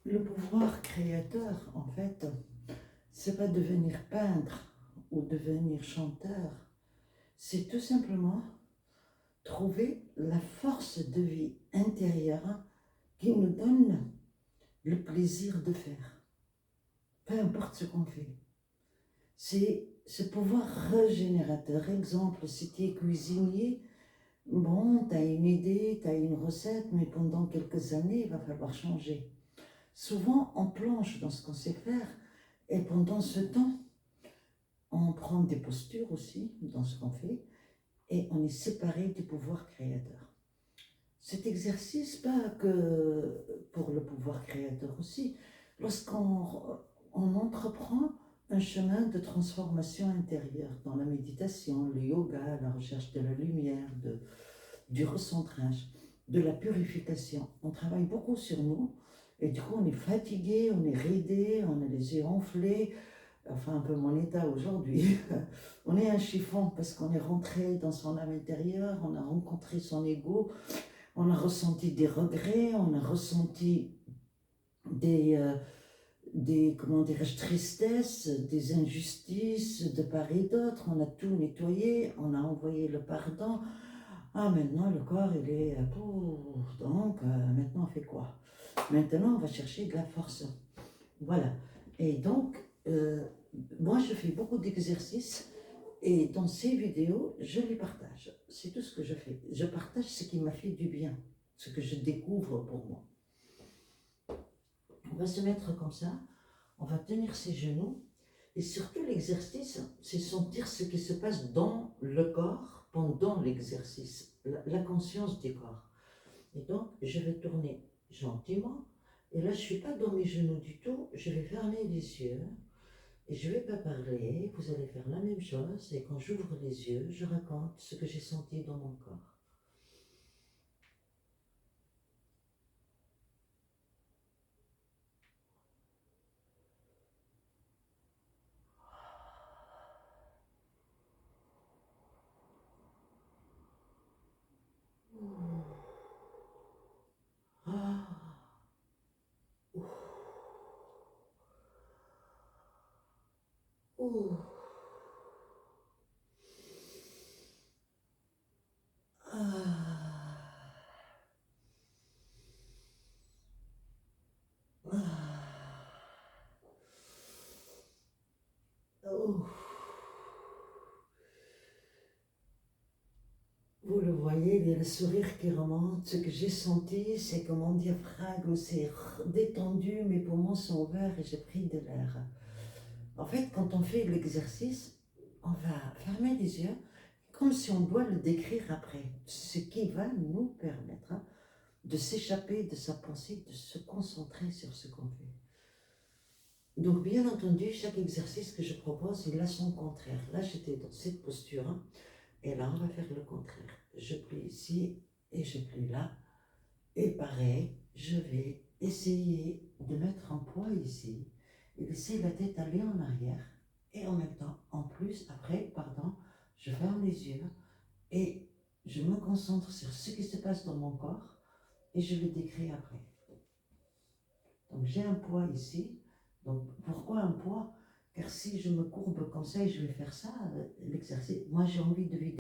Le pouvoir créateur, en fait, c'est pas devenir peintre ou devenir chanteur, c'est tout simplement trouver la force de vie intérieure qui nous donne le plaisir de faire, peu importe ce qu'on fait. C'est ce pouvoir régénérateur. Exemple, si tu es cuisinier, bon, tu as une idée, tu as une recette, mais pendant quelques années, il va falloir changer. Souvent, on plonge dans ce qu'on sait faire et pendant ce temps, on prend des postures aussi dans ce qu'on fait et on est séparé du pouvoir créateur. Cet exercice, pas que pour le pouvoir créateur aussi, lorsqu'on entreprend un chemin de transformation intérieure dans la méditation, le yoga, la recherche de la lumière, du recentrage, de la purification, on travaille beaucoup sur nous et du coup on est fatigué, on est ridé, on a les yeux enflés, enfin un peu mon état aujourd'hui. On est un chiffon parce qu'on est rentré dans son âme intérieure, on a rencontré son ego, on a ressenti des regrets, on a ressenti des comment dirais-je, tristesses, des injustices de part et d'autre, on a tout nettoyé, on a envoyé le pardon. Ah, maintenant le corps il est donc maintenant on fait quoi? Maintenant on va chercher de la force. Voilà. Et donc, moi je fais beaucoup d'exercices et dans ces vidéos, je les partage. C'est tout ce que je fais. Je partage ce qui m'a fait du bien, ce que je découvre pour moi. On va se mettre comme ça, on va tenir ses genoux et surtout l'exercice, c'est sentir ce qui se passe dans le corps pendant l'exercice, la conscience du corps. Et donc, je vais tourner gentiment et là, je ne suis pas dans mes genoux du tout, je vais fermer les yeux. Et je ne vais pas parler, vous allez faire la même chose, et quand j'ouvre les yeux, je raconte ce que j'ai senti dans mon corps. Ah, ouh, ouh, ah, ah, ouh. Vous le voyez, il y a le sourire qui remonte. Ce que j'ai senti, c'est que mon diaphragme s'est détendu, mes poumons sont ouverts et j'ai pris de l'air. En fait, quand on fait l'exercice, on va fermer les yeux, comme si on doit le décrire après, ce qui va nous permettre de s'échapper de sa pensée, de se concentrer sur ce qu'on fait. Donc, bien entendu, chaque exercice que je propose, il a son contraire. Là, j'étais dans cette posture, et là, on va faire le contraire. Je plie ici et je plie là. Et pareil, je vais essayer de mettre un poids ici et laisser la tête aller en arrière. Et en même temps, en plus, après, pardon, je ferme les yeux et je me concentre sur ce qui se passe dans mon corps et je le décris après. Donc j'ai un poids ici. Donc pourquoi un poids? Car si je me courbe comme ça et je vais faire ça, l'exercice, moi j'ai envie de vider.